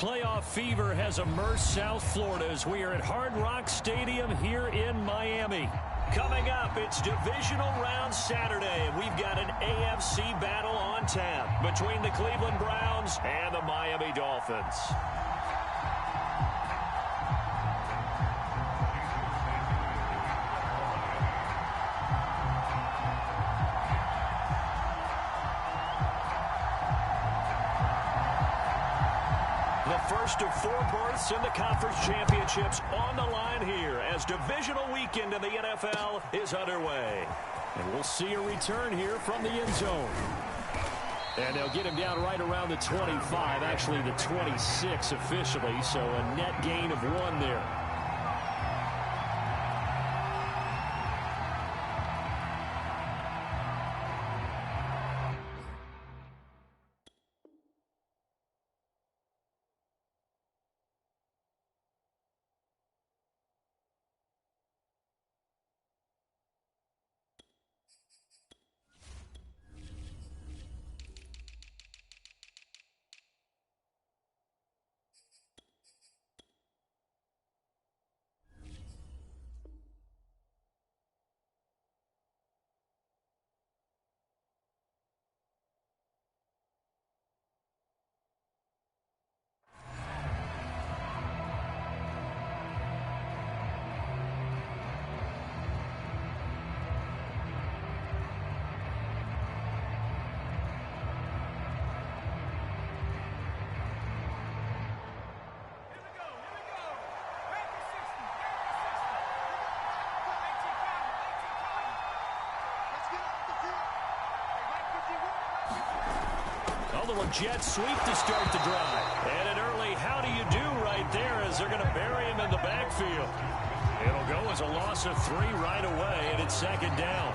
Playoff fever has immersed South Florida as we are at Hard Rock Stadium here in Miami. Coming up, it's divisional round Saturday, and we've got an AFC battle on tap between the Cleveland Browns and the Miami Dolphins. The first of 4 berths in the conference championships on the line here as divisional weekend in the NFL is underway. And we'll see a return here from the end zone. And they'll get him down right around the 25, actually the 26 officially, so a net gain of 1 there. A little jet sweep to start the drive. And an early how do you do right there as they're going to bury him in the backfield. It'll go as a loss of 3 right away, and it's 2nd down.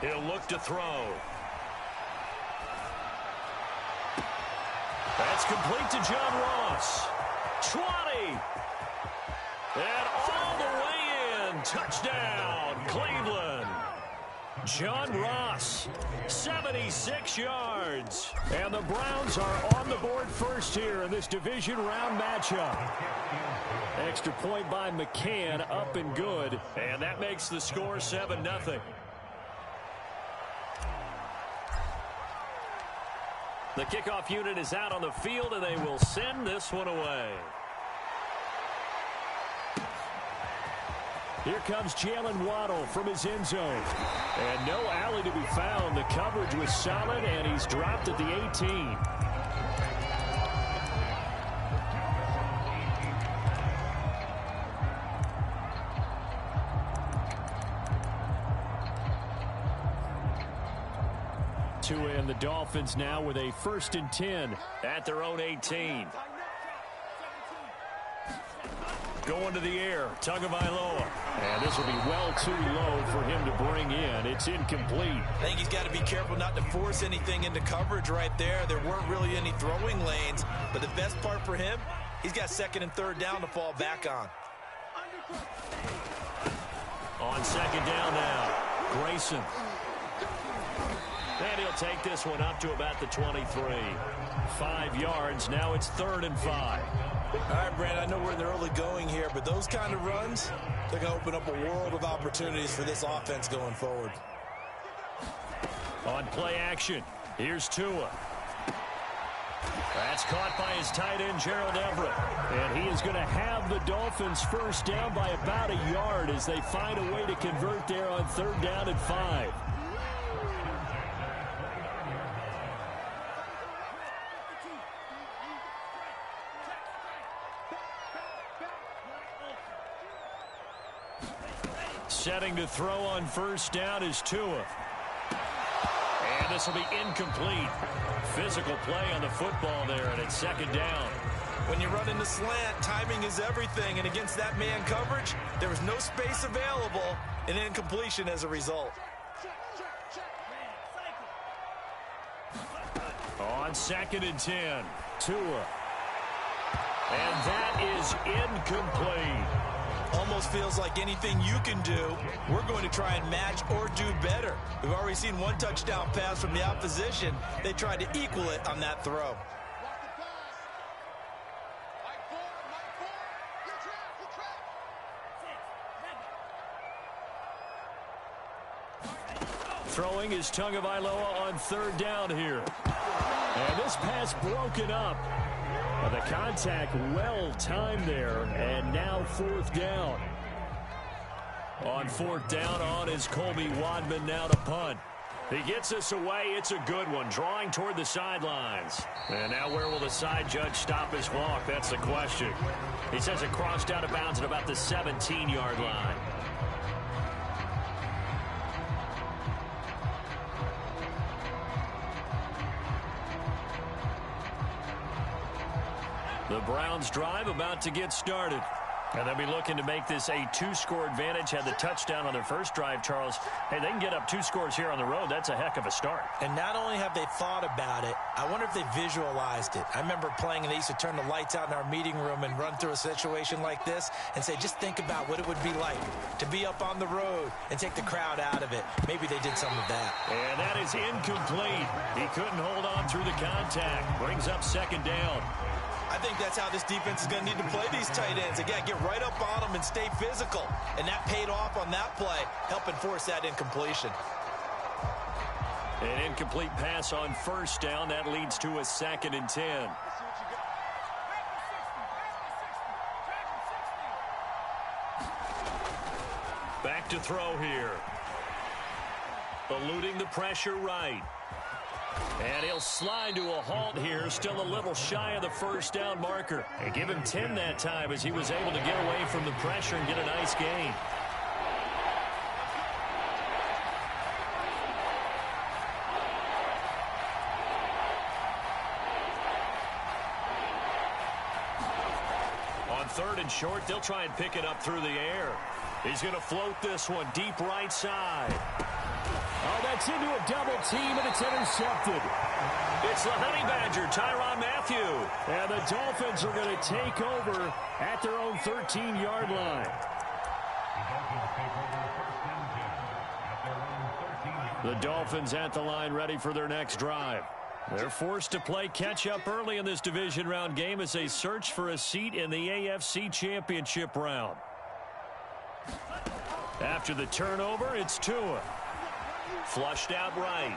He'll look to throw. That's complete to John Ross. 20. And all the way in. Touchdown, Cleveland. John Ross, 76 yards. And the Browns are on the board first here in this division round matchup. Extra point by McCann, up and good. And that makes the score 7-0. The kickoff unit is out on the field, and they will send this one away. Here comes Jalen Waddle from his end zone. And no alley to be found. The coverage was solid, and he's dropped at the 18. And the Dolphins now with a 1st and 10 at their own 18. Going to the air, Tagovailoa. And this will be well too low for him to bring in. It's incomplete. I think he's got to be careful not to force anything into coverage right there. There weren't really any throwing lanes, but the best part for him, he's got 2nd and 3rd down to fall back on. On 2nd down now, Grayson. And he'll take this one up to about the 23. 5 yards. Now it's 3rd and 5. All right, Brad, I know we're in the early going here, but those kind of runs, they're going to open up a world of opportunities for this offense going forward. On play action, here's Tua. That's caught by his tight end, Gerald Everett. And he is going to have the Dolphins 1st down by about a yard as they find a way to convert there on 3rd down and 5. Setting to throw on 1st down is Tua. And this will be incomplete. Physical play on the football there, and it's second down. When you run into slant, timing is everything, and against that man coverage, there was no space available, and incompletion as a result. On 2nd and 10, Tua. And that is incomplete. Almost feels like anything you can do, we're going to try and match or do better. We've already seen one touchdown pass from the opposition. They tried to equal it on that throw. Throwing is Tagovailoa on 3rd down here. And this pass broken up. The contact well timed there, and now 4th down. On 4th down on is Colby Wadman now to punt. He gets us away. It's a good one, drawing toward the sidelines. And now where will the side judge stop his walk? That's the question. He says it crossed out of bounds at about the 17-yard line. The Browns drive about to get started. And they'll be looking to make this a 2-score advantage. Had the touchdown on their first drive, Charles. Hey, they can get up 2 scores here on the road. That's a heck of a start. And not only have they thought about it, I wonder if they visualized it. I remember playing and they used to turn the lights out in our meeting room and run through a situation like this and say, just think about what it would be like to be up on the road and take the crowd out of it. Maybe they did some of that. And that is incomplete. He couldn't hold on through the contact. Brings up 2nd down. I think that's how this defense is going to need to play these tight ends. Again, get right up on them and stay physical. And that paid off on that play, helping force that incompletion. An incomplete pass on 1st down. That leads to a 2nd and 10. Back to throw here. Eluding the pressure right. And he'll slide to a halt here, still a little shy of the 1st down marker. And give him 10 that time as he was able to get away from the pressure and get a nice gain. On 3rd and short, they'll try and pick it up through the air. He's going to float this one deep right side. Oh, that's into a double team, and it's intercepted. It's the Honey Badger, Tyrann Mathieu. And the Dolphins are going to take over at their own 13-yard line. The Dolphins at the line ready for their next drive. They're forced to play catch-up early in this division round game as they search for a seat in the AFC Championship round. After the turnover, it's Tua. Flushed out right.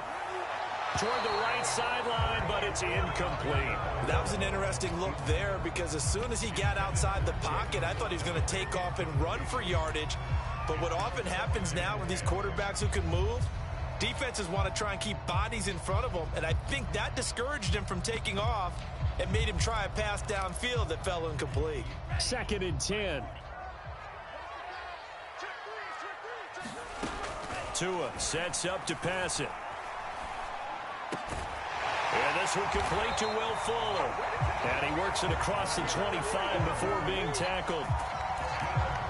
Toward the right sideline, but it's incomplete. That was an interesting look there because as soon as he got outside the pocket, I thought he was going to take off and run for yardage. But what often happens now with these quarterbacks who can move, defenses want to try and keep bodies in front of them, and I think that discouraged him from taking off and made him try a pass downfield that fell incomplete. 2nd and 10. Tua sets up to pass it. And this one complete to Will Fuller. And he works it across the 25 before being tackled.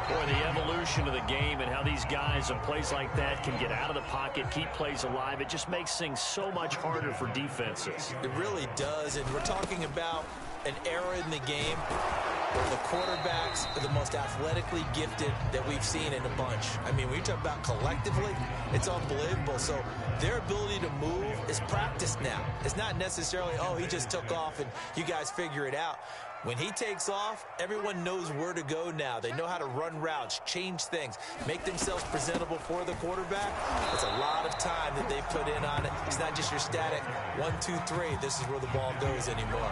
Boy, the evolution of the game and how these guys in plays like that can get out of the pocket, keep plays alive, it just makes things so much harder for defenses. It really does, and we're talking about an era in the game where the quarterbacks are the most athletically gifted that we've seen in a bunch. I mean, when you talk about collectively, it's unbelievable. So their ability to move is practiced now. It's not necessarily, oh, he just took off and you guys figure it out. When he takes off, everyone knows where to go now. They know how to run routes, change things, make themselves presentable for the quarterback. It's a lot of time that they put in on it. It's not just your static 1, 2, 3. This is where the ball goes anymore.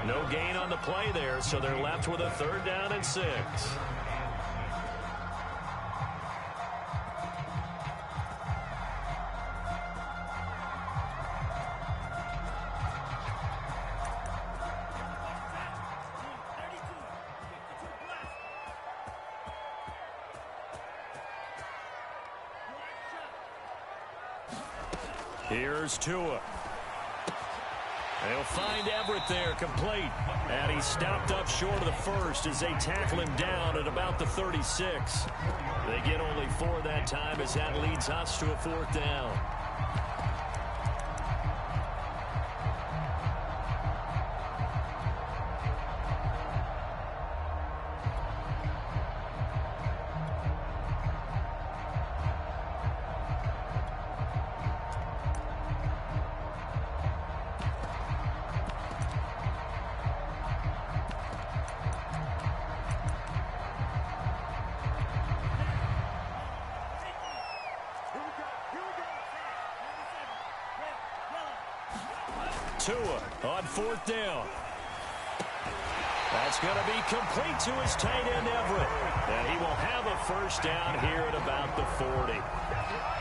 No gain on the play there, so they're left with a 3rd down and 6. Here's Tua. They'll find Everett there, complete. And he's stopped up short of the first as they tackle him down at about the 36. They get only 4 that time as that leads us to a 4th down. Tua on 4th down. That's going to be complete to his tight end, Everett. And he will have a 1st down here at about the 40.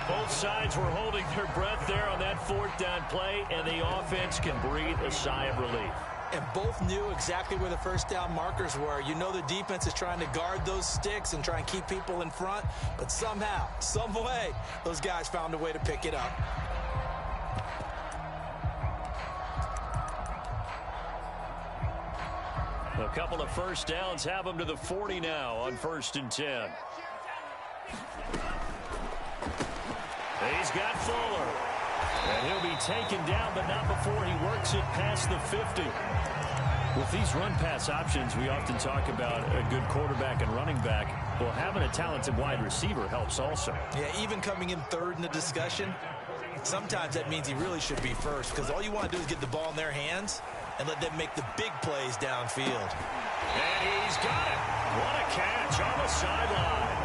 Both sides were holding their breath there on that 4th down play, and the offense can breathe a sigh of relief. And both knew exactly where the 1st down markers were. You know the defense is trying to guard those sticks and try and keep people in front, but somehow, some way, those guys found a way to pick it up. A couple of 1st downs have him to the 40 now on 1st and 10. He's got Fuller. And he'll be taken down, but not before he works it past the 50. With these run-pass options, we often talk about a good quarterback and running back. Well, having a talented wide receiver helps also. Yeah, even coming in 3rd in the discussion, sometimes that means he really should be first, because all you want to do is get the ball in their hands and let them make the big plays downfield. And he's got it. What a catch on the sideline.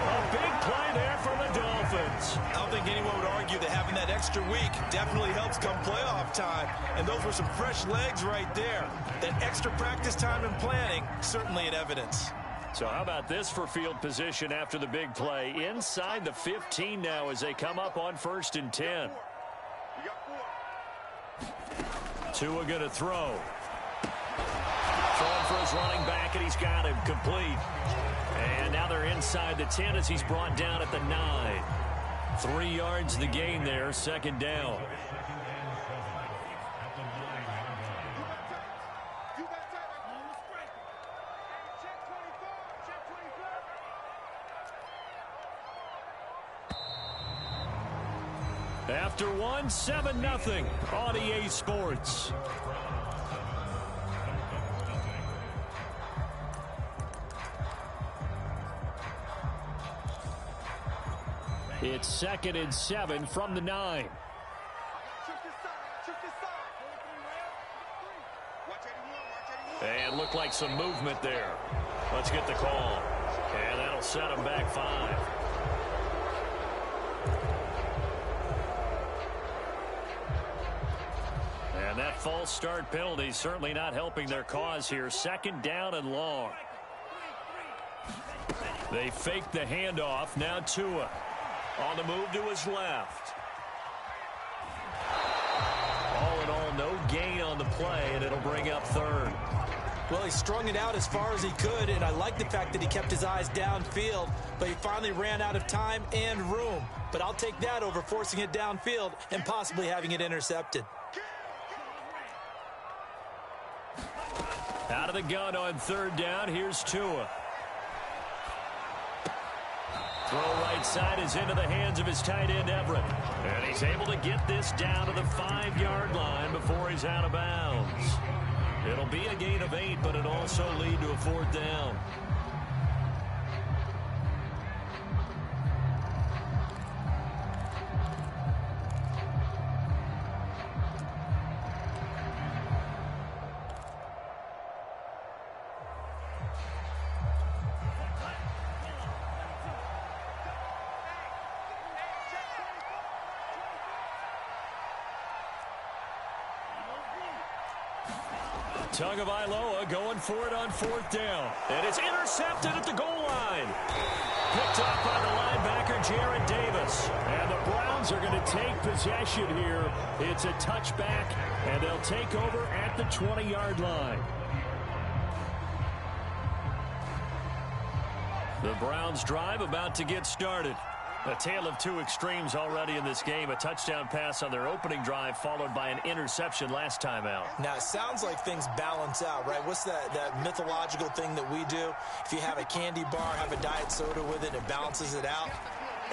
A big play there for the Dolphins. I don't think anyone would argue that having that extra week definitely helps come playoff time. And those were some fresh legs right there. That extra practice time and planning, certainly in evidence. So how about this for field position after the big play? Inside the 15 now as they come up on 1st and 10. Tua going to throw. Throwing for his running back, and he's got him complete. And now they're inside the 10 as he's brought down at the 9. 3 yards the gain there, 2nd down. After 1, 7-0 on EA Sports. It's 2nd and 7 from the 9. And looked like some movement there. Let's get the call. And that'll set him back 5. And that false start penalty certainly not helping their cause here. 2nd down and long. They fake the handoff. Now Tua on the move to his left. All in all, no gain on the play, and it'll bring up 3rd. Well, he strung it out as far as he could, and I like the fact that he kept his eyes downfield, but he finally ran out of time and room. But I'll take that over forcing it downfield and possibly having it intercepted. Out of the gun on 3rd down, here's Tua. Throw right side is into the hands of his tight end, Everett. And he's able to get this down to the 5-yard line before he's out of bounds. It'll be a gain of 8, but it'll also lead to a 4th down. Tagovailoa going for it on 4th down. And it's intercepted at the goal line. Picked up by the linebacker, Jarrett Davis. And the Browns are going to take possession here. It's a touchback, and they'll take over at the 20-yard line. The Browns drive about to get started. A tale of two extremes already in this game. A touchdown pass on their opening drive followed by an interception last time out. Now, it sounds like things balance out, right? What's that mythological thing that we do? If you have a candy bar, have a diet soda with it, it balances it out.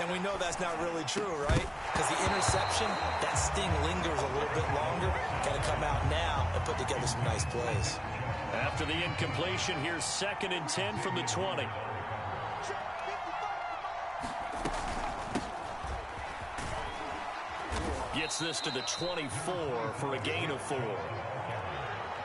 And we know that's not really true, right? Because the interception, that sting lingers a little bit longer. Got to come out now and put together some nice plays. After the incompletion, here's 2nd and 10 from the 20. Gets this to the 24 for a gain of 4.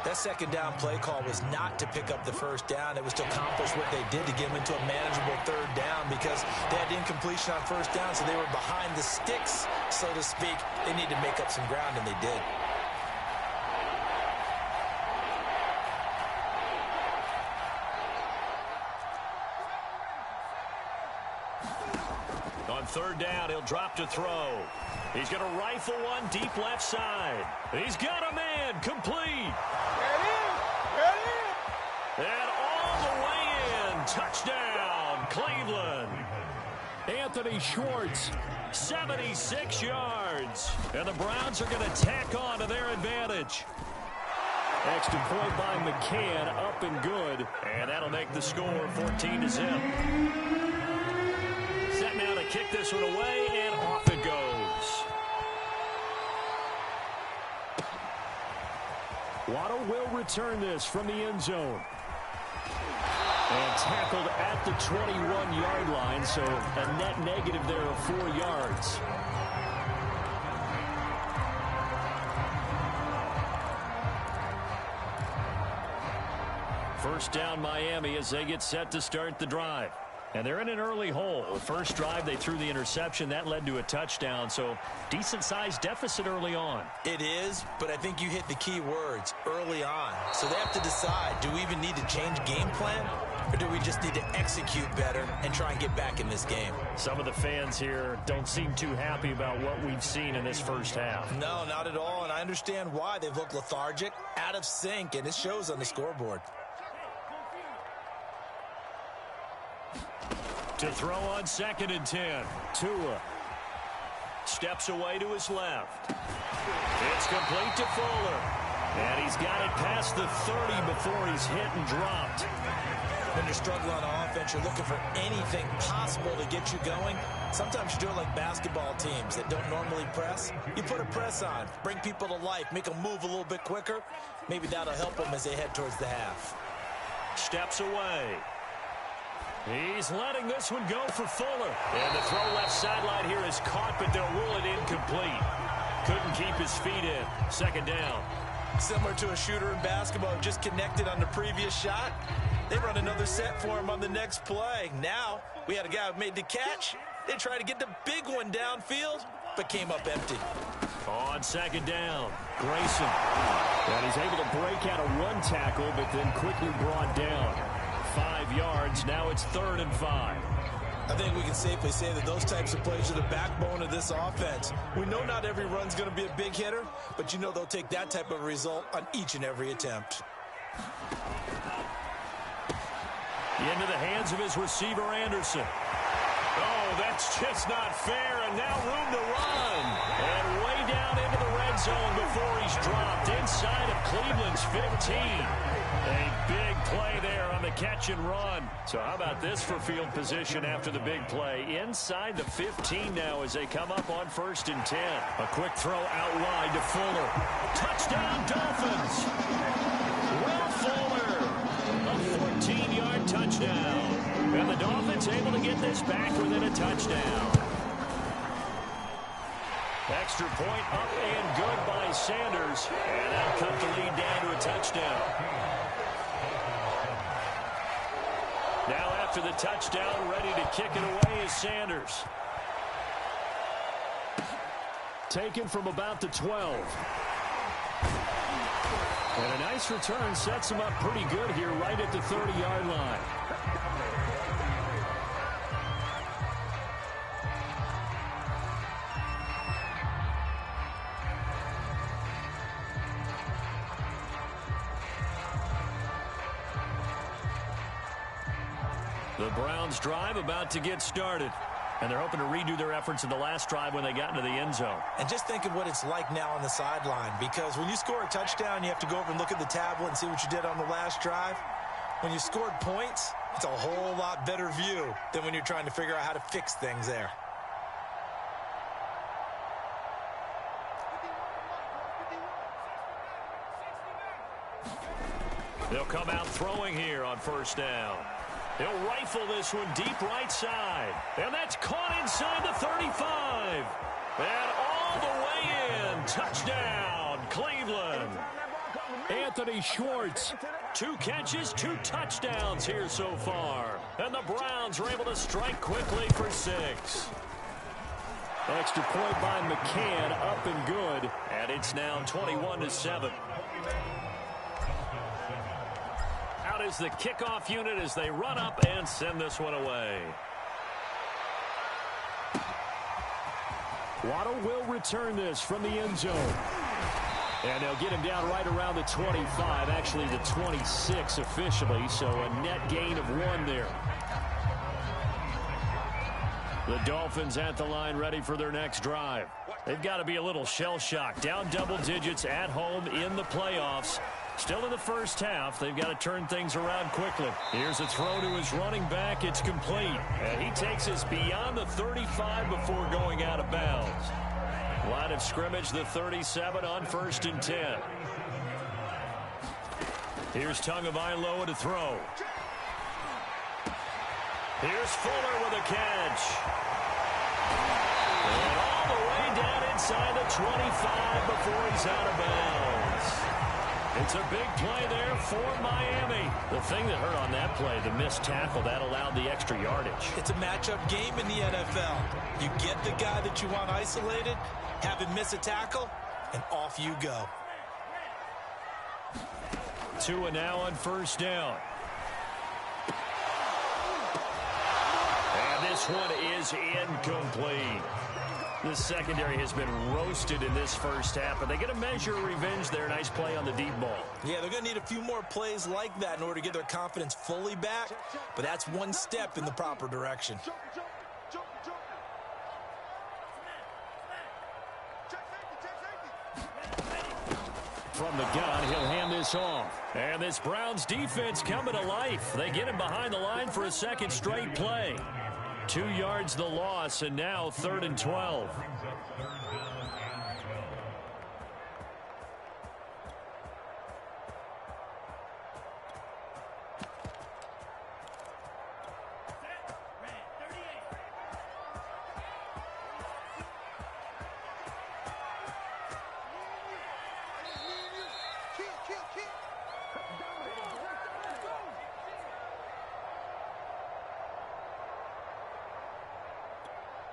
That second down play call was not to pick up the first down. It was to accomplish what they did to get them into a manageable 3rd down because they had incompletion on 1st down, so they were behind the sticks, so to speak. They needed to make up some ground, and they did. On 3rd down, he'll drop to throw. He's going to rifle one deep left side. He's got a man complete. And all the way in. Touchdown, Cleveland. Anthony Schwartz, 76 yards. And the Browns are going to tack on to their advantage. Extra point by McCann, up and good. And that'll make the score 14-0. Set now to kick this one away, and off it goes. Waddle will return this from the end zone. And tackled at the 21-yard line, so a net negative there of 4 yards. First down Miami as they get set to start the drive. And they're in an early hole. The first drive, they threw the interception. That led to a touchdown, so decent-sized deficit early on. It is, but I think you hit the key words, early on. So they have to decide, do we even need to change game plan, or do we just need to execute better and try and get back in this game? Some of the fans here don't seem too happy about what we've seen in this first half. No, not at all, and I understand why. They've looked lethargic, out of sync, and it shows on the scoreboard. To throw on 2nd and 10. Tua steps away to his left. It's complete to Fuller. And he's got it past the 30 before he's hit and dropped. When you're struggling on offense, you're looking for anything possible to get you going. Sometimes you do it like basketball teams that don't normally press. You put a press on, bring people to life, make them move a little bit quicker. Maybe that'll help them as they head towards the half. Steps away. He's letting this one go for Fuller. And the throw left sideline here is caught, but they'll rule it incomplete. Couldn't keep his feet in. 2nd down. Similar to a shooter in basketball who just connected on the previous shot. They run another set for him on the next play. Now, we had a guy who made the catch. They tried to get the big one downfield, but came up empty. On 2nd down, Grayson. And he's able to break out of one tackle, but then quickly brought down. 5 yards. Now it's 3rd and 5. I think we can safely say that those types of plays are the backbone of this offense. We know not every run's going to be a big hitter, but you know they'll take that type of result on each and every attempt. Into the hands of his receiver, Anderson. Oh, that's just not fair, and now room to run. And way down into the red zone before he's dropped inside of Cleveland's 15. A big play there on the catch and run. So how about this for field position after the big play? Inside the 15 now as they come up on 1st and 10. A quick throw out wide to Fuller. Touchdown, Dolphins. Will Fuller. A 14-yard touchdown. And the Dolphins able to get this back within a touchdown. Extra point up and good by Sanders. And that'll cut the lead down to a touchdown. Now after the touchdown, ready to kick it away is Sanders. Taken from about the 12. And a nice return sets him up pretty good here right at the 30-yard line. The Browns drive about to get started. And they're hoping to redo their efforts in the last drive when they got into the end zone. And just think of what it's like now on the sideline, because when you score a touchdown, you have to go over and look at the tablet and see what you did on the last drive. When you scored points, it's a whole lot better view than when you're trying to figure out how to fix things there. They'll come out throwing here on first down. He'll rifle this one deep right side. And that's caught inside the 35. And all the way in. Touchdown, Cleveland. Anthony Schwartz. 2 catches, 2 touchdowns here so far. And the Browns are able to strike quickly for 6. Extra point by McCann, up and good. And it's now 21-7. Out is the kickoff unit as they run up and send this one away. Waddle will return this from the end zone. And they'll get him down right around the 25, actually the 26 officially, so a net gain of 1 there. The Dolphins at the line ready for their next drive. They've got to be a little shell-shocked. Down double digits at home in the playoffs. Still in the first half. They've got to turn things around quickly. Here's a throw to his running back. It's complete. And he takes us beyond the 35 before going out of bounds. Line of scrimmage, the 37 on 1st and 10. Here's Tagovailoa to throw. Here's Fuller with a catch. And all the way down inside the 25 before he's out of bounds. It's a big play there for Miami. The thing that hurt on that play, the missed tackle, that allowed the extra yardage. It's a matchup game in the NFL. You get the guy that you want isolated, have him miss a tackle, and off you go. 2 and now on first down. And this one is incomplete. The secondary has been roasted in this first half, but they get a measure of revenge there. Nice play on the deep ball. Yeah, they're going to need a few more plays like that in order to get their confidence fully back, but that's one step in the proper direction. From the gun, he'll hand this off. And this Browns defense coming to life. They get him behind the line for a second straight play. 2 yards the loss, and now 3rd and 12.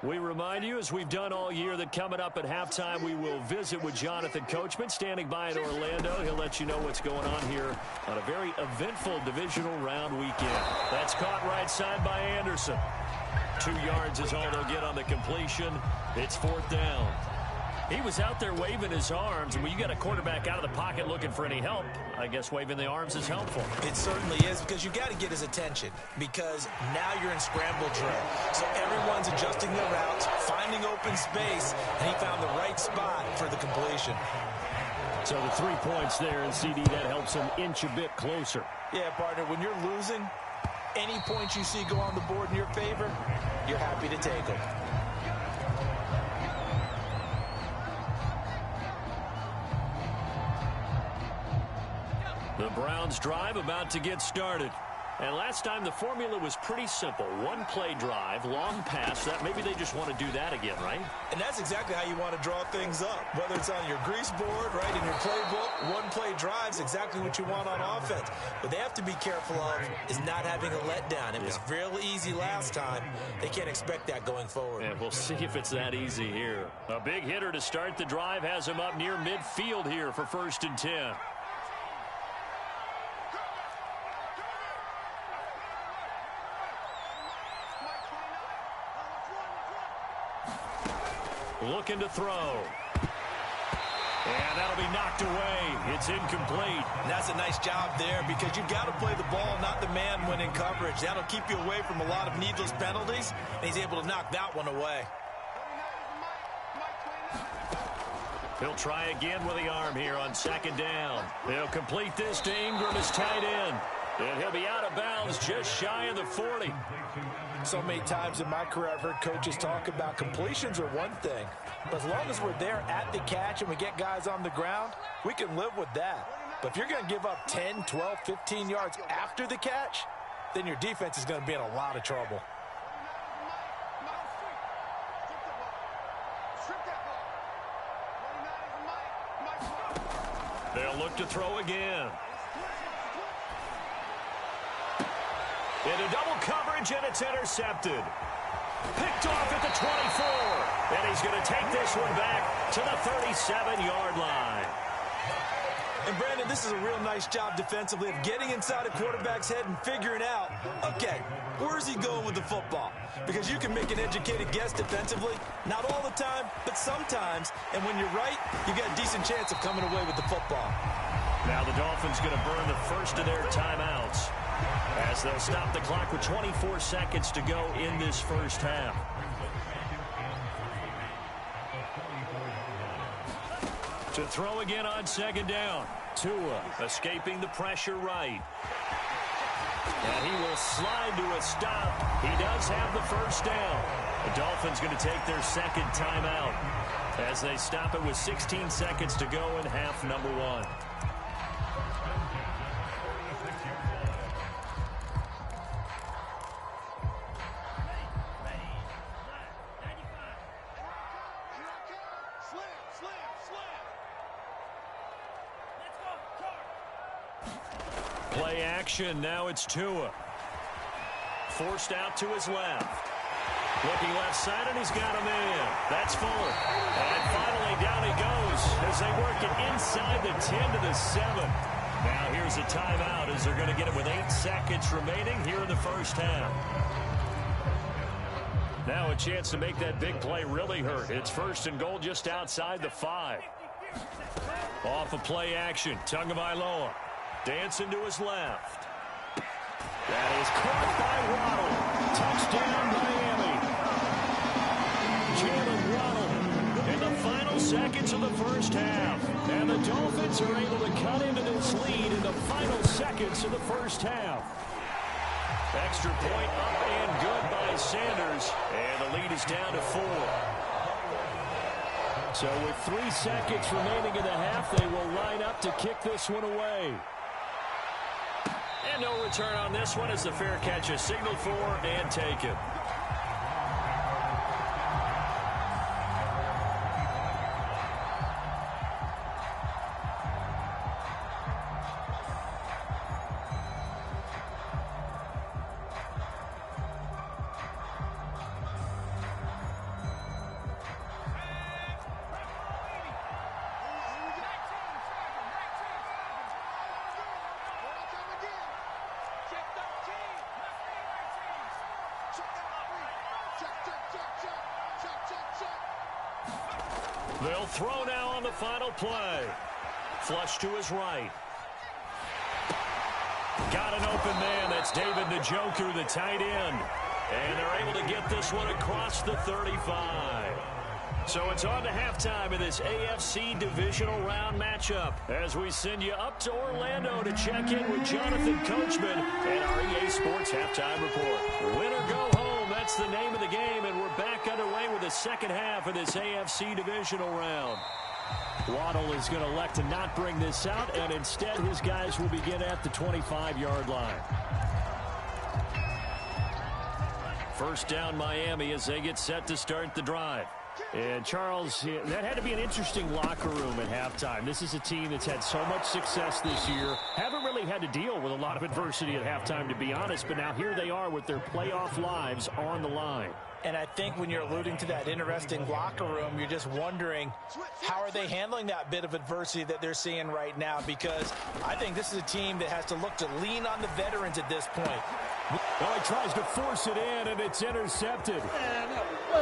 We remind you, as we've done all year, that coming up at halftime, we will visit with Jonathan Coachman, standing by in Orlando. He'll let you know what's going on here on a very eventful divisional round weekend. That's caught right side by Anderson. 2 yards is all they'll get on the completion. It's 4th down. He was out there waving his arms, and when you got a quarterback out of the pocket looking for any help, I guess waving the arms is helpful. It certainly is, because you got to get his attention, because now you're in scramble drill. So everyone's adjusting their routes, finding open space, and he found the right spot for the completion. So the 3 points there, and CD, that helps him inch a bit closer. Yeah, partner, when you're losing, any points you see go on the board in your favor, you're happy to take them. The Browns drive about to get started. And last time the formula was pretty simple. 1 play drive, long pass. That maybe they just want to do that again, right? And that's exactly how you want to draw things up. Whether it's on your grease board, right, in your playbook, 1 play drive's exactly what you want on offense. What they have to be careful of is not having a letdown. It was real easy last time. They can't expect that going forward. And we'll see if it's that easy here. A big hitter to start the drive has him up near midfield here for 1st and 10. Looking to throw. And that'll be knocked away. It's incomplete. And that's a nice job there because you've got to play the ball, not the man when in coverage. That'll keep you away from a lot of needless penalties, and he's able to knock that one away. He'll try again with the arm here on second down. He'll complete this to Ingram as tight end. And he'll be out of bounds just shy of the 40. So many times in my career I've heard coaches talk about completions are one thing. But as long as we're there at the catch and we get guys on the ground, we can live with that. But if you're going to give up 10, 12, 15 yards after the catch, then your defense is going to be in a lot of trouble. They'll look to throw again. Into double coverage, and it's intercepted. Picked off at the 24. And he's going to take this one back to the 37-yard line. And, Brandon, this is a real nice job defensively of getting inside a quarterback's head and figuring out, okay, where's he going with the football? Because you can make an educated guess defensively, not all the time, but sometimes. And when you're right, you've got a decent chance of coming away with the football. Now the Dolphins going to burn the first of their timeouts as they'll stop the clock with 24 seconds to go in this first half. To throw again on second down. Tua escaping the pressure right. And he will slide to a stop. He does have the first down. The Dolphins going to take their second timeout as they stop it with 16 seconds to go in half number one. Play action. Now it's Tua. Forced out to his left. Looking left side, and he's got him in. That's Fuller. And finally down he goes as they work it inside the 10 to the 7. Now here's a timeout as they're going to get it with 8 seconds remaining here in the first half. Now a chance to make that big play really hurt. It's first and goal just outside the 5. Off of play action. Tagovailoa dancing to his left. That is caught by Waddle. Touchdown, Miami. Jalen Waddle in the final seconds of the first half. And the Dolphins are able to cut into this lead in the final seconds of the first half. Extra point up and good by Sanders. And the lead is down to 4. So with 3 seconds remaining in the half, they will line up to kick this one away. And no return on this one as the fair catch is signaled for and taken. They'll throw now on the final play. Flush to his right. Got an open man. That's David Njoku, the tight end. And they're able to get this one across the 35. So it's on to halftime in this AFC divisional round matchup as we send you up to Orlando to check in with Jonathan Coachman and our EA Sports Halftime Report. Win or go home, that's the name of the game, and we're back underway with the second half of this AFC divisional round. Waddle is going to elect to not bring this out, and instead his guys will begin at the 25-yard line. First down Miami as they get set to start the drive. And, Charles, that had to be an interesting locker room at halftime. This is a team that's had so much success this year. Haven't really had to deal with a lot of adversity at halftime, to be honest. But now here they are with their playoff lives on the line. And I think when you're alluding to that interesting locker room, you're just wondering, how are they handling that bit of adversity that they're seeing right now? Because I think this is a team that has to look to lean on the veterans at this point. Well, he tries to force it in, and it's intercepted.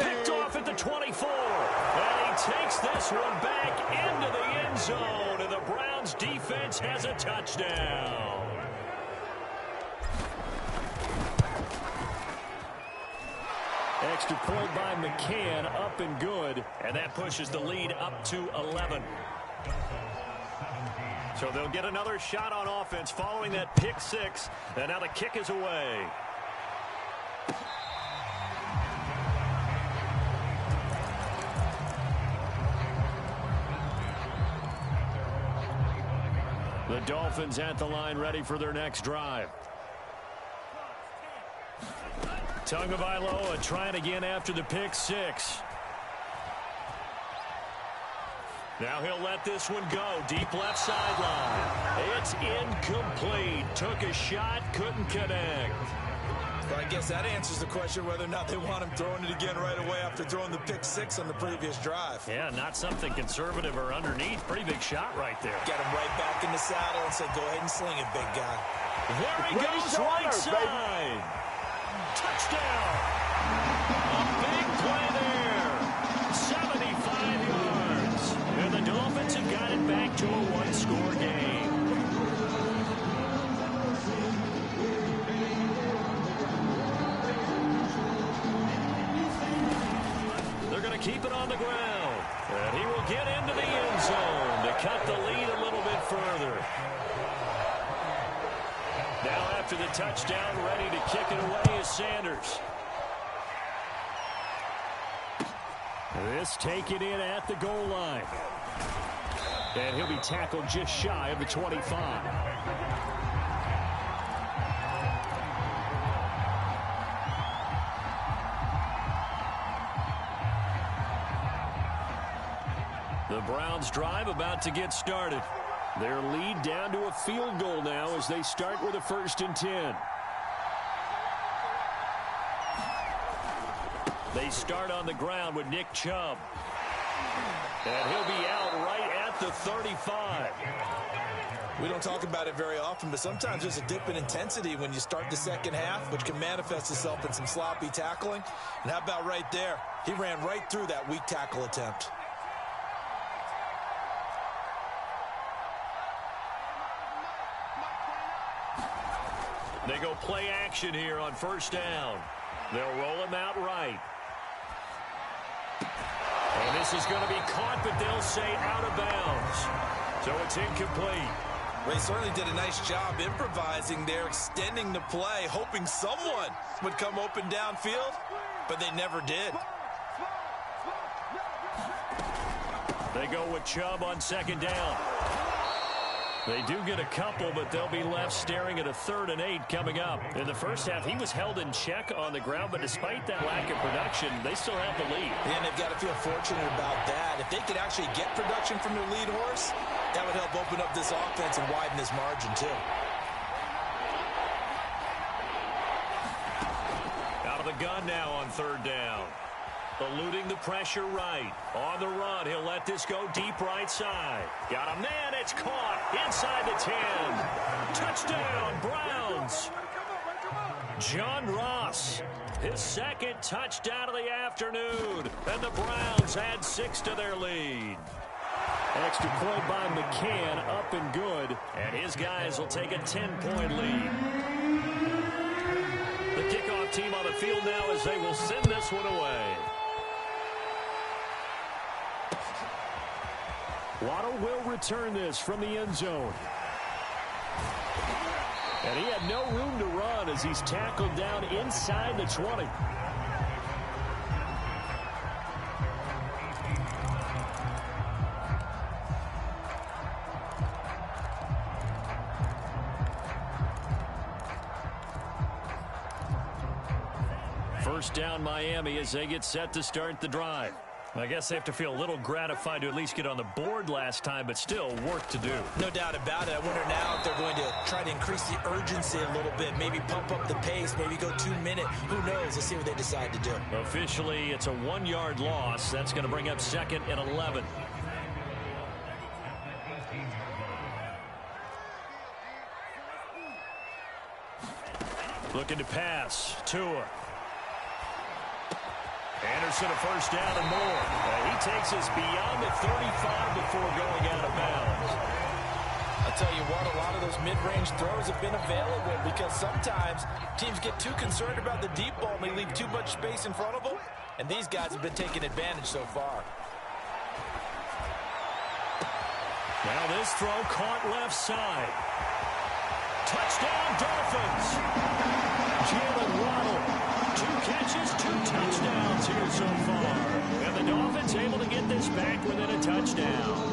Picked off at the 24. And he takes this one back into the end zone, and the Browns defense has a touchdown. Extra point by McCann, up and good, and that pushes the lead up to 11. So they'll get another shot on offense following that pick six, and now the kick is away. The Dolphins at the line, ready for their next drive. Tagovailoa trying again after the pick six. Now he'll let this one go. Deep left sideline. It's incomplete. Took a shot, couldn't connect. Well, I guess that answers the question whether or not they want him throwing it again right away after throwing the pick six on the previous drive. Yeah, not something conservative or underneath. Pretty big shot right there. Get him right back in the saddle and say, go ahead and sling it, big guy. There he goes, right side. Touchdown. A big play there. 75 yards. And the Dolphins have got it back to a one-score game. They're going to keep it on the ground. And he will get into the end zone to cut the lead a little bit further. Now after the touchdown, ready to kick it away is Sanders. This taken in at the goal line. And he'll be tackled just shy of the 25. The Browns drive about to get started. Their lead down to a field goal now as they start with a 1st and 10. They start on the ground with Nick Chubb. And he'll be out right at the 35. We don't talk about it very often, but sometimes there's a dip in intensity when you start the second half, which can manifest itself in some sloppy tackling. And how about right there? He ran right through that weak tackle attempt. They go play action here on 1st down. They'll roll him out right. And this is going to be caught, but they'll say out of bounds. So it's incomplete. They certainly did a nice job improvising there, extending the play, hoping someone would come open downfield, but they never did. They go with Chubb on 2nd down. They do get a couple, but they'll be left staring at a 3rd and 8 coming up. In the first half, he was held in check on the ground, but despite that lack of production, they still have the lead. And they've got to feel fortunate about that. If they could actually get production from their lead horse, that would help open up this offense and widen this margin, too. Out of the gun now on 3rd down. Eluding the pressure right. On the run, he'll let this go deep right side. Got a man, it's caught inside the 10. Touchdown, Browns. John Ross, his 2nd touchdown of the afternoon. And the Browns add 6 to their lead. Extra point by McCann, up and good. And his guys will take a 10-point lead. The kickoff team on the field now as they will send this one away. Waddle will return this from the end zone. And he had no room to run as he's tackled down inside the 20. First down Miami as they get set to start the drive. I guess they have to feel a little gratified to at least get on the board last time, but still work to do. No doubt about it. I wonder now if they're going to try to increase the urgency a little bit, maybe pump up the pace, maybe go 2-minute. Who knows? Let's see what they decide to do. Officially, it's a 1-yard loss. That's going to bring up 2nd and 11. Looking to pass. Tua. Anderson a first down and more. He takes us beyond the 35 before going out of bounds. I'll tell you what, a lot of those mid-range throws have been available because sometimes teams get too concerned about the deep ball and they leave too much space in front of them, and these guys have been taking advantage so far. Now this throw caught left side. Touchdown, Dolphins. Jalen Waddle, 2 catches, 2 touchdowns here so far. And the Dolphins able to get this back within a touchdown.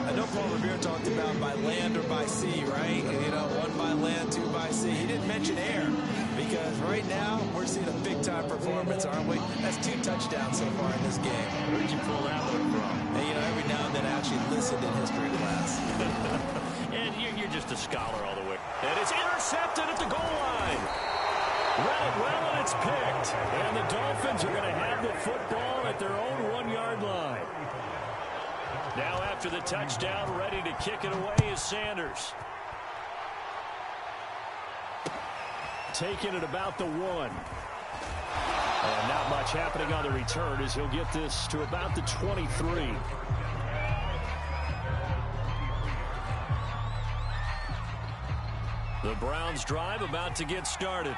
I know Paul Revere talked about by land or by sea, right? You know, 1 by land, 2 by sea. He didn't mention air because right now we're seeing a big-time performance, aren't we? That's 2 touchdowns so far in this game. Where'd you pull that one from? Hey, you know, every now and then I actually listened in history class. And you're just a scholar all the way. And it's intercepted at the goal line. Read it well, and it's picked. And the Dolphins are going to have the football at their own 1-yard line. Now after the touchdown, ready to kick it away is Sanders. Taking it about the 1. And not much happening on the return as he'll get this to about the 23. The Browns drive about to get started.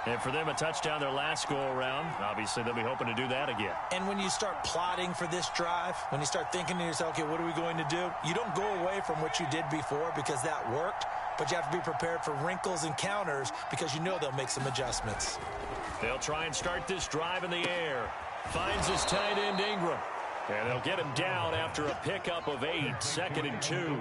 And for them, a touchdown their last go-around. Obviously, they'll be hoping to do that again. And when you start plotting for this drive, when you start thinking to yourself, okay, what are we going to do? You don't go away from what you did before because that worked, but you have to be prepared for wrinkles and counters because you know they'll make some adjustments. They'll try and start this drive in the air. Finds his tight end, Ingram. And they'll get him down after a pickup of 8, 2nd and 2.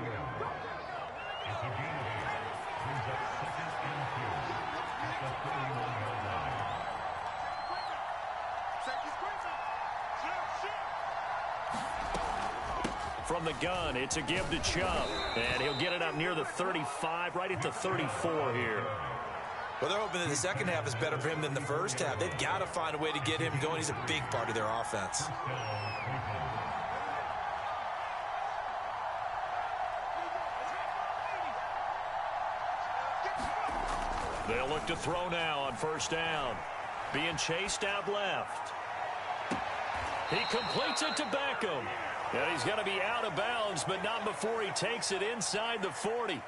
From the gun, it's a give to Chubb. And he'll get it up near the 35, right at the 34 here. Well, they're hoping that the second half is better for him than the first half. They've got to find a way to get him going. He's a big part of their offense. They'll look to throw now on first down. Being chased out left. He completes it to Beckham. And he's going to be out of bounds, but not before he takes it inside the 40.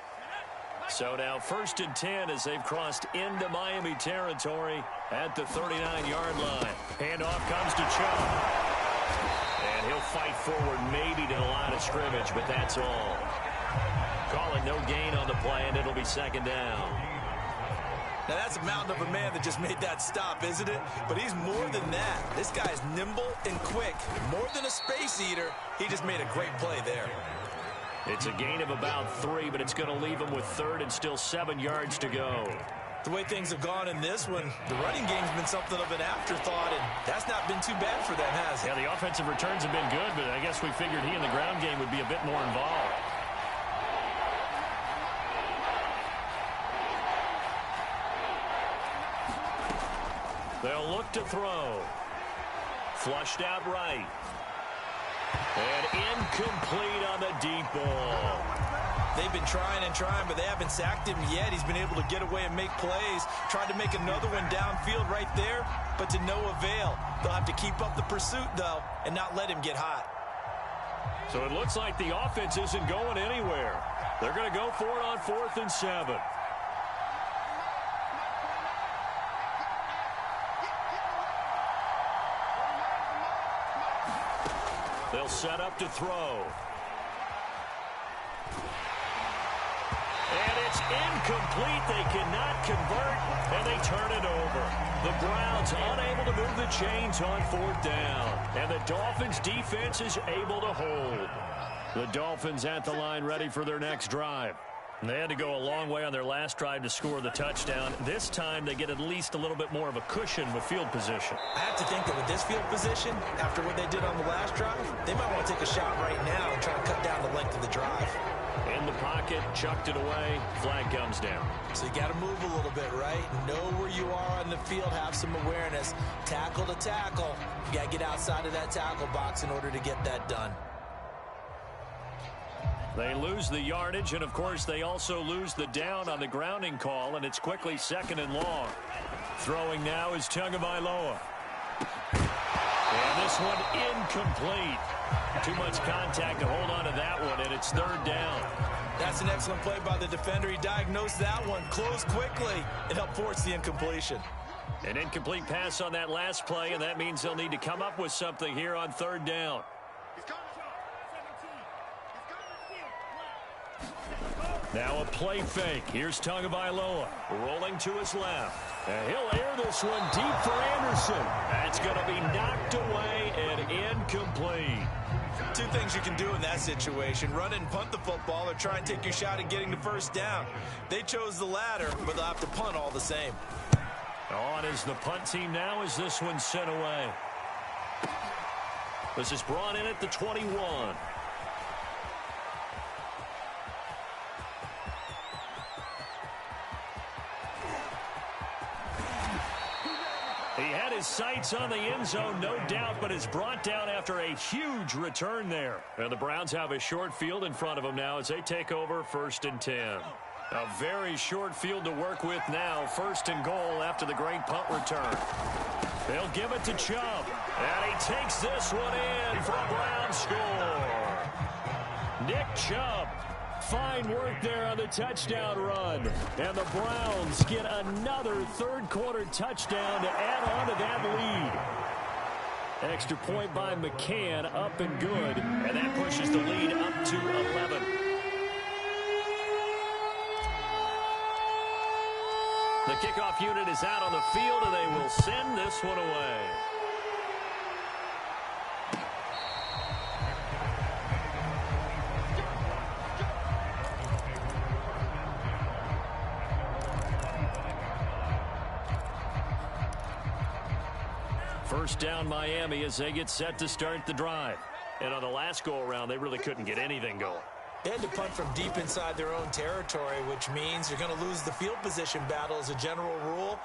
So now 1st and 10 as they've crossed into Miami territory at the 39-yard line. Handoff comes to Chubb. And he'll fight forward maybe to the line of scrimmage, but that's all. Call it no gain on the play, and it'll be 2nd down. Now, that's a mountain of a man that just made that stop, isn't it? But he's more than that. This guy's nimble and quick. More than a space eater, he just made a great play there. It's a gain of about 3, but it's going to leave him with 3rd and still 7 yards to go. The way things have gone in this one, the running game's been something of an afterthought, and that's not been too bad for them, has it? Yeah, the offensive returns have been good, but I guess we figured he in the ground game would be a bit more involved. They'll look to throw. Flushed out right. And incomplete on the deep ball. They've been trying and trying, but they haven't sacked him yet. He's been able to get away and make plays. Tried to make another one downfield right there, but to no avail. They'll have to keep up the pursuit, though, and not let him get hot. So it looks like the offense isn't going anywhere. They're going to go for it on 4th and 7. They'll set up to throw. And it's incomplete. They cannot convert, and they turn it over. The Browns unable to move the chains on 4th down. And the Dolphins' defense is able to hold. The Dolphins at the line ready for their next drive. They had to go a long way on their last drive to score the touchdown. This time, they get at least a little bit more of a cushion with field position. I have to think that with this field position, after what they did on the last drive, they might want to take a shot right now and try to cut down the length of the drive. In the pocket, chucked it away, flag comes down. So you got to move a little bit, right? Know where you are on the field, have some awareness. Tackle to tackle. You got to get outside of that tackle box in order to get that done. They lose the yardage, and, of course, they also lose the down on the grounding call, and it's quickly 2nd and long. Throwing now is Tagovailoa. this one incomplete. Too much contact to hold on to that one, and it's third down. That's an excellent play by the defender. He diagnosed that one, closed quickly, and helped force the incompletion. An incomplete pass on that last play, and that means they'll need to come up with something here on third down. Now a play fake. Here's Tagovailoa rolling to his left. And he'll air this one deep for Anderson. That's going to be knocked away and incomplete. Two things you can do in that situation: run and punt the football, or try and take your shot at getting the first down. They chose the latter, but they'll have to punt all the same. On is the punt team now as this one's sent away. This is brought in at the 21. He had his sights on the end zone, no doubt, but is brought down after a huge return there. And the Browns have a short field in front of them now as they take over 1st and 10. A very short field to work with now. 1st and goal after the great punt return. They'll give it to Chubb. And he takes this one in for a Brown score. Nick Chubb. Fine work there on the touchdown run. And the Browns get another third-quarter touchdown to add on to that lead. Extra point by McCann, up and good. And that pushes the lead up to 11. The kickoff unit is out on the field, and they will send this one away. First down Miami as they get set to start the drive. And on the last go-around, they really couldn't get anything going. They had to punt from deep inside their own territory, which means you're going to lose the field position battle as a general rule.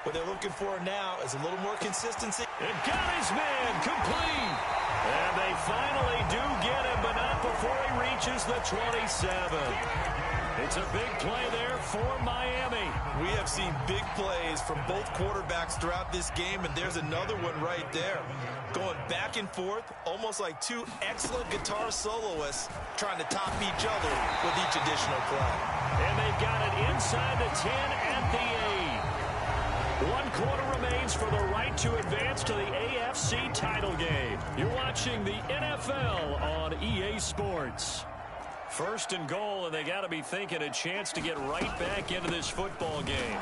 What they're looking for now is a little more consistency. And got his man complete. And they finally do get him, but not before he reaches the 27. It's a big play there for Miami. We have seen big plays from both quarterbacks throughout this game, and there's another one right there. Going back and forth, almost like two excellent guitar soloists trying to top each other with each additional play. And they've got it inside the 10 at the 8. 1 quarter remains for the right to advance to the AFC title game. You're watching the NFL on EA Sports. 1st and goal, and they got to be thinking a chance to get right back into this football game.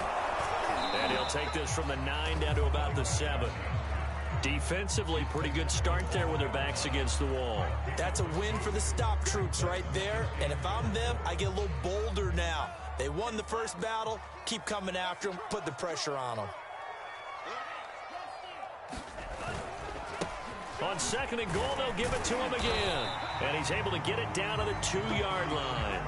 And he'll take this from the 9 down to about the 7. Defensively, pretty good start there with their backs against the wall. That's a win for the stop troops right there. And if I'm them, I get a little bolder now. They won the first battle. Keep coming after them. Put the pressure on them. On 2nd and goal, they'll give it to him again. And he's able to get it down to the 2-yard line.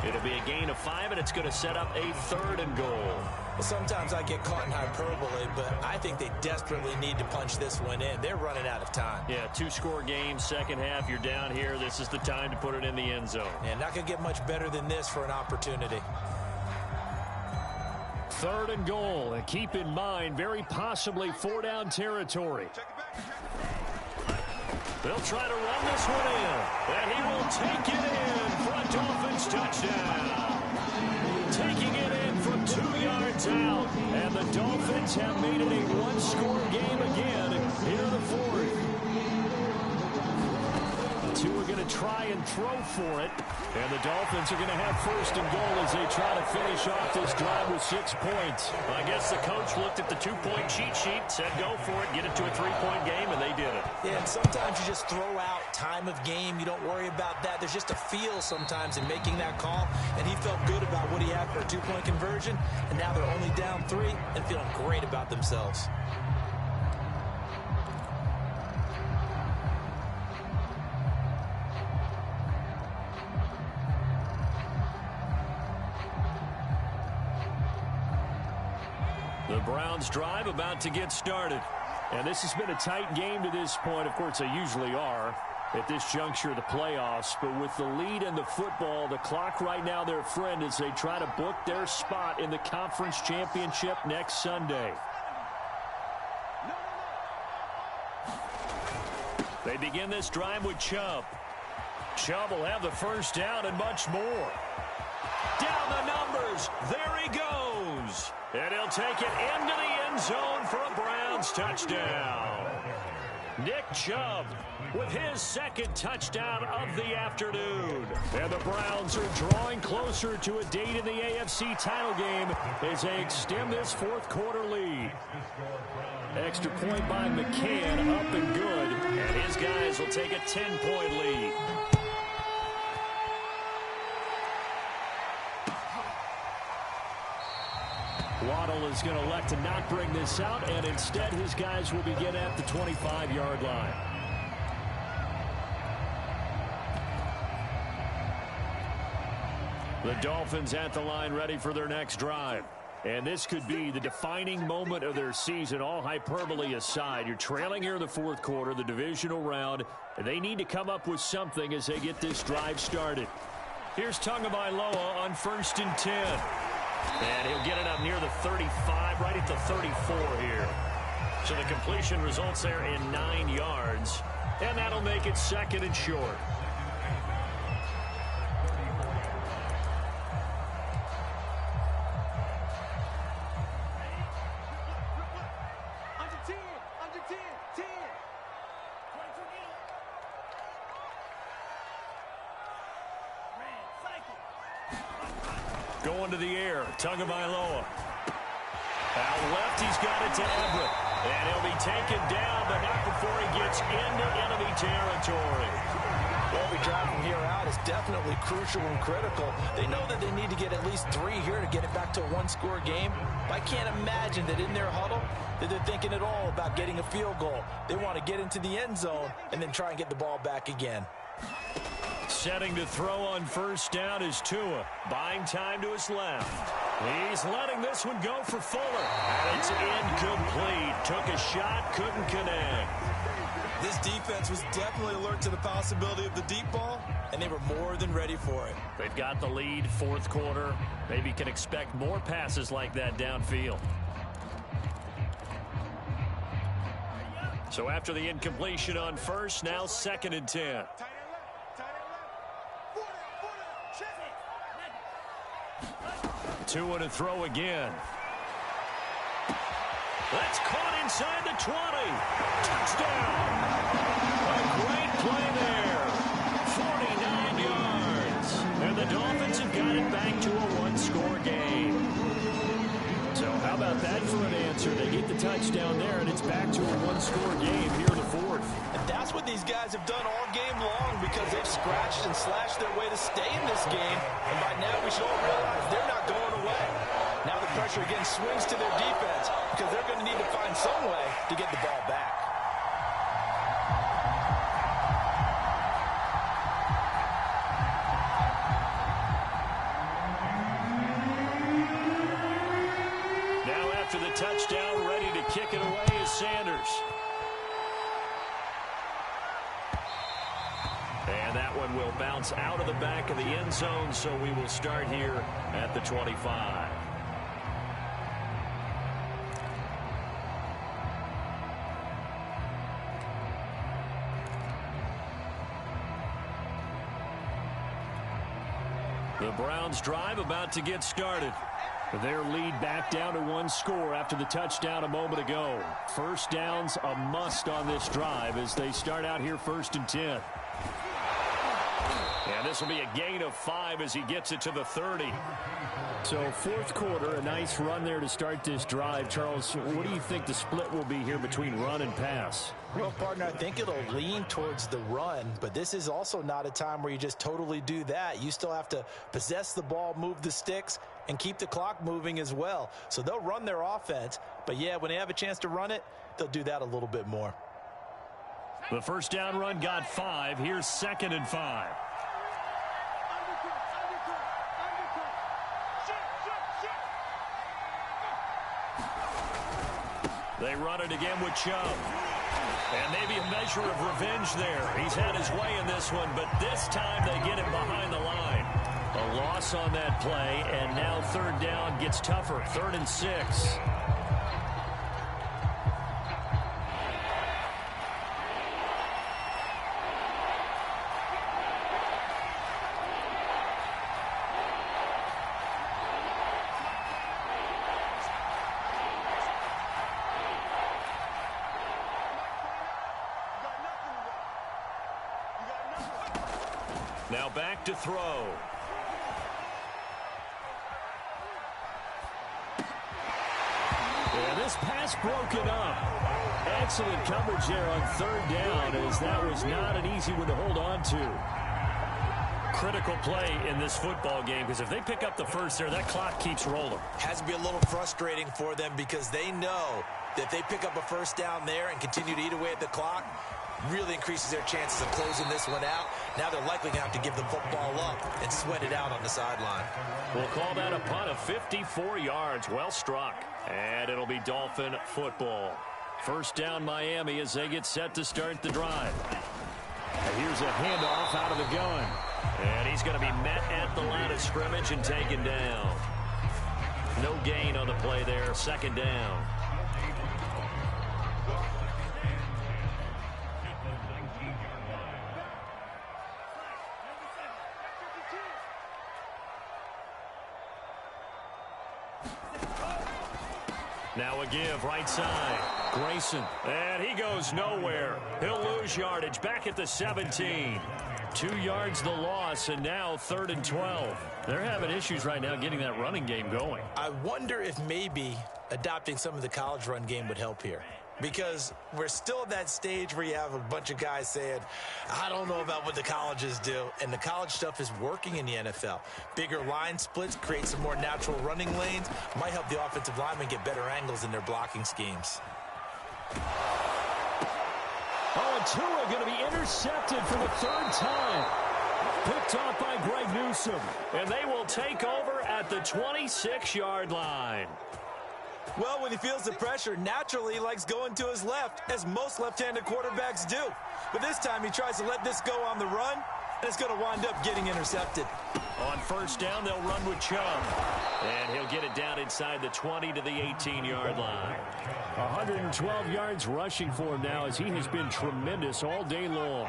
It'll be a gain of 5, and it's going to set up a 3rd and goal. Well, sometimes I get caught in hyperbole, but I think they desperately need to punch this one in. They're running out of time. Yeah, 2-score game, second half, you're down here. This is the time to put it in the end zone. And not going to get much better than this for an opportunity. 3rd and goal, and keep in mind, very possibly 4-down territory. They'll try to run this one in, and he will take it in for a Dolphins touchdown. Taking it in from 2 yards out, and the Dolphins have made it a 1-score game again here in the 4th. The two are going to try and throw for it, and the Dolphins are going to have 1st and goal as they try to finish off this drive with 6 points. I guess the coach looked at the 2-point cheat sheet, said go for it, get it to a 3-point game, and they did it. Yeah, and sometimes you just throw out time of game. You don't worry about that. There's just a feel sometimes in making that call, and he felt good about what he had for a 2-point conversion, and now they're only down 3 and feeling great about themselves. The Browns drive about to get started. And this has been a tight game to this point. Of course, they usually are at this juncture of the playoffs. But with the lead in the football, the clock right now their friend as they try to book their spot in the conference championship next Sunday. They begin this drive with Chubb. Chubb will have the first down and much more. Down the numbers. There he goes. And he'll take it into the end zone for a Browns touchdown. Nick Chubb with his second touchdown of the afternoon. And the Browns are drawing closer to a date in the AFC title game as they extend this fourth quarter lead. Extra point by McCann, up and good. And his guys will take a 10-point lead. Waddle is going to elect to not bring this out, and instead his guys will begin at the 25-yard line. The Dolphins at the line ready for their next drive. And this could be the defining moment of their season, all hyperbole aside. You're trailing here in the fourth quarter, the divisional round, and they need to come up with something as they get this drive started. Here's Tagovailoa on 1st and 10. And he'll get it up near the 35, right at the 34 here. So the completion results there in 9 yards. And that'll make it 2nd and short. Going to the air, Tagovailoa. Out left, he's got it to Everett. And he'll be taken down, but not before he gets into enemy territory. Well, every drive from here out is definitely crucial and critical. They know that they need to get at least 3 here to get it back to a one-score game. But I can't imagine that in their huddle that they're thinking at all about getting a field goal. They want to get into the end zone and then try and get the ball back again. Setting to throw on 1st down is Tua. Buying time to his left. He's letting this one go for Fuller. And it's incomplete. Took a shot, couldn't connect. This defense was definitely alert to the possibility of the deep ball, and they were more than ready for it. They've got the lead, fourth quarter. Maybe can expect more passes like that downfield. So after the incompletion on 1st, now 2nd and 10. Tua to throw again. That's caught inside the 20. Touchdown. A great play there. 49 yards. And the Dolphins have got it back to a one-score game. So how about that for an answer? They get the touchdown there, and it's back to a one-score game here in the fourth. And that's what these guys have done all game long because they've scratched and slashed their way to stay in this game. And by now we should all realize they're not going away. Now the pressure again swings to their defense because they're going to need to find some way to get the ball back. Now after the touchdown, ready to kick it away is Sanders. And that one will bounce out of the back of the end zone, so we will start here at the 25. The Browns drive about to get started. Their lead back down to one score after the touchdown a moment ago. First down's a must on this drive as they start out here 1st and 10. And this will be a gain of 5 as he gets it to the 30. So fourth quarter, a nice run there to start this drive. Charles, what do you think the split will be here between run and pass? Well, partner, I think it'll lean towards the run, but this is also not a time where you just totally do that. You still have to possess the ball, move the sticks, and keep the clock moving as well. So they'll run their offense, but yeah, when they have a chance to run it, they'll do that a little bit more. The first down run got 5. Here's 2nd and 5. They run it again with Chubb. And maybe a measure of revenge there. He's had his way in this one, but this time they get him behind the line. A loss on that play, and now 3rd down gets tougher. 3rd and 6. Now back to throw. And this pass broken up. Excellent coverage there on third down, as that was not an easy one to hold on to. Critical play in this football game, because if they pick up the first there, that clock keeps rolling. Has to be a little frustrating for them, because they know that if they pick up a first down there and continue to eat away at the clock, really increases their chances of closing this one out. Now they're likely going to have to give the football up and sweat it out on the sideline. We'll call that a punt of 54 yards. Well struck. And it'll be Dolphin football. First down Miami as they get set to start the drive. And here's a handoff out of the gun. And he's going to be met at the line of scrimmage and taken down. No gain on the play there. Second down. Now a give right side. Grayson. And he goes nowhere. He'll lose yardage back at the 17. 2 yards the loss, and now 3rd and 12. They're having issues right now getting that running game going. I wonder if maybe adopting some of the college run game would help here. Because we're still at that stage where you have a bunch of guys saying, I don't know about what the colleges do. And the college stuff is working in the NFL. Bigger line splits, create some more natural running lanes. Might help the offensive linemen get better angles in their blocking schemes. Oh, and Tua going to be intercepted for the 3rd time. Picked off by Greg Newsome. And they will take over at the 26-yard line. Well, when he feels the pressure, naturally he likes going to his left, as most left-handed quarterbacks do. But this time he tries to let this go on the run, and it's going to wind up getting intercepted. On first down, they'll run with Chubb. And he'll get it down inside the 20 to the 18-yard line. 112 yards rushing for him now, as he has been tremendous all day long.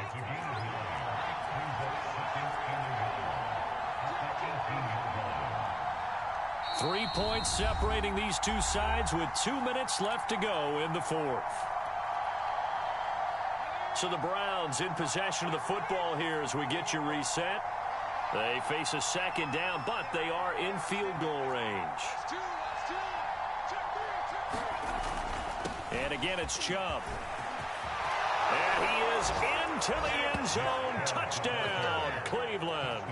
Three points separating these two sides with 2 minutes left to go in the 4th. So the Browns in possession of the football here as we get you reset. They face a second down, but they are in field goal range. And again, it's Chubb. And he is into the end zone. Touchdown, Cleveland.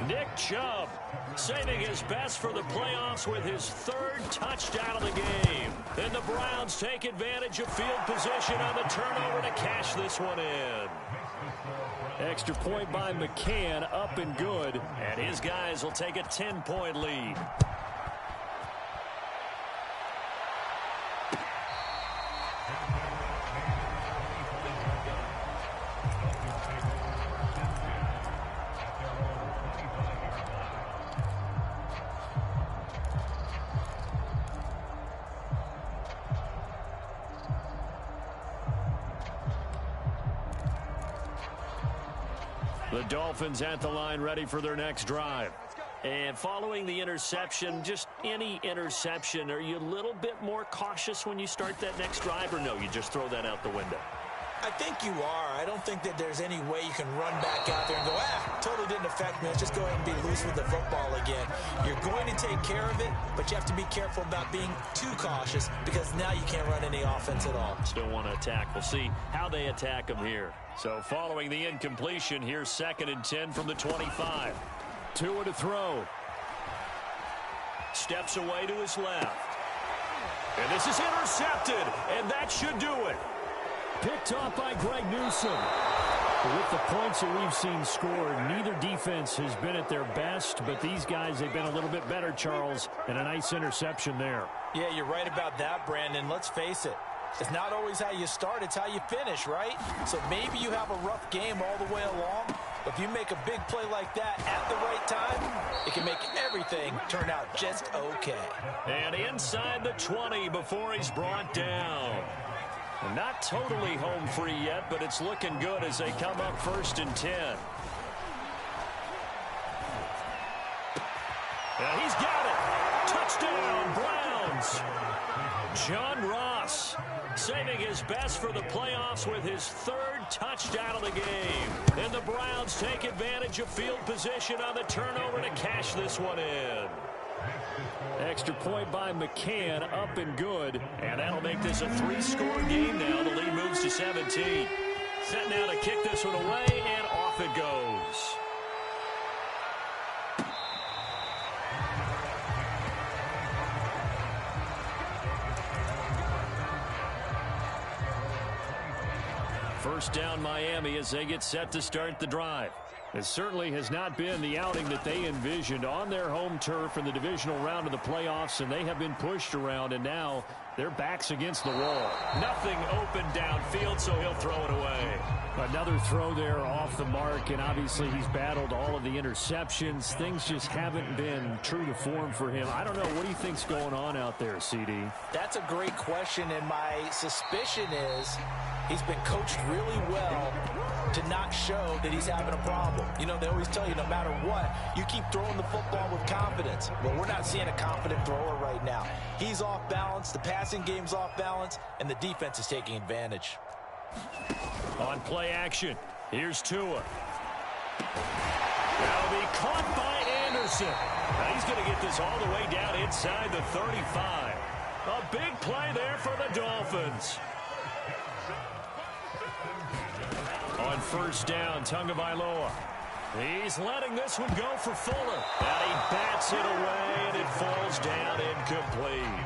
Nick Chubb saving his best for the playoffs with his 3rd touchdown of the game. And the Browns take advantage of field position on the turnover to cash this one in. Extra point by McCann, up and good. And his guys will take a 10-point lead. The Dolphins at the line, ready for their next drive. And following the interception, just any interception, are you a little bit more cautious when you start that next drive, or no, you just throw that out the window? I think you are. I don't think that there's any way you can run back out there and go, totally didn't affect me. Let's just go ahead and be loose with the football again. You're going to take care of it, but you have to be careful about being too cautious, because now you can't run any offense at all. Still want to attack. We'll see how they attack them here. So following the incompletion, here's 2nd and 10 from the 25. Tua to throw. Steps away to his left. And this is intercepted, and that should do it. Picked off by Greg Newsome. With the points that we've seen scored, neither defense has been at their best, but these guys, they've been a little bit better, Charles, and a nice interception there. Yeah, you're right about that, Brandon. Let's face it. It's not always how you start, it's how you finish, right? So maybe you have a rough game all the way along, but if you make a big play like that at the right time, it can make everything turn out just okay. And inside the 20 before he's brought down. Not totally home free yet, but it's looking good as they come up 1st and 10. And he's got it. Touchdown, Browns. John Ross saving his best for the playoffs with his third touchdown of the game. And the Browns take advantage of field position on the turnover to cash this one in. Extra point by McCann, up and good. And that'll make this a 3-score game now. The lead moves to 17. Set now to kick this one away, and off it goes. First down Miami as they get set to start the drive. It certainly has not been the outing that they envisioned on their home turf in the divisional round of the playoffs, and they have been pushed around, and now their backs against the wall. Nothing open downfield, so he'll throw it away. Another throw there off the mark, and obviously he's battled all of the interceptions. Things just haven't been true to form for him. I don't know. What do you think's going on out there, CD? That's a great question, and my suspicion is he's been coached really well to not show that he's having a problem. You know, they always tell you no matter what, you keep throwing the football with confidence. Well, we're not seeing a confident thrower right now. He's off balance, the passing game's off balance, and the defense is taking advantage. On play action, here's Tua. That'll be caught by Anderson. Now he's going to get this all the way down inside the 35. A big play there for the Dolphins. On first down, Tagovailoa. He's letting this one go for Fuller. And he bats it away, and it falls down incomplete.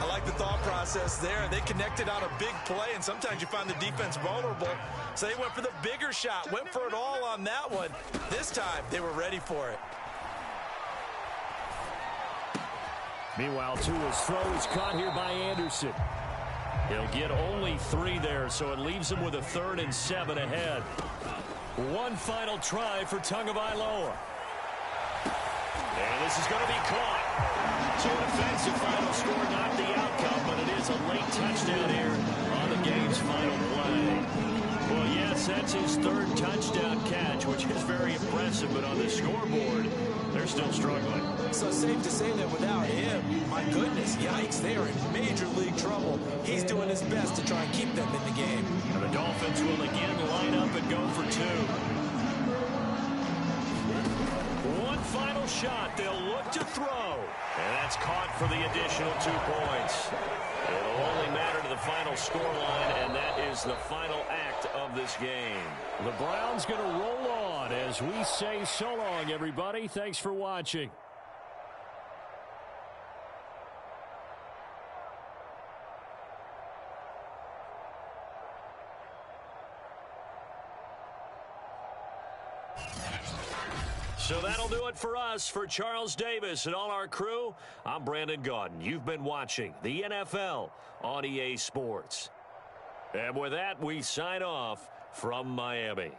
I like the thought process there. They connected on a big play, and sometimes you find the defense vulnerable. So they went for the bigger shot, went for it all on that one. This time, they were ready for it. Meanwhile, Tua's throw is caught here by Anderson. He'll get only 3 there, so it leaves him with a 3rd and 7 ahead. One final try for Tagovailoa. And this is going to be caught. So an offensive final score, not the outcome, but it is a late touchdown here on the game's final play. Well, yes, that's his 3rd touchdown catch, which is very impressive, but on the scoreboard, they're still struggling. So safe to say that without him, my goodness, yikes, they are in major league trouble. He's doing his best to try and keep them in the game. And the Dolphins will again line up and go for 2. One final shot. They'll look to throw. And that's caught for the additional 2 points. It'll only matter to the final scoreline, and that is the final act of this game. The Browns going to roll on as we say so long, everybody. Thanks for watching. So that'll do it for us. For Charles Davis and all our crew, I'm Brandon Gaudin. You've been watching the NFL on EA Sports. And with that, we sign off from Miami.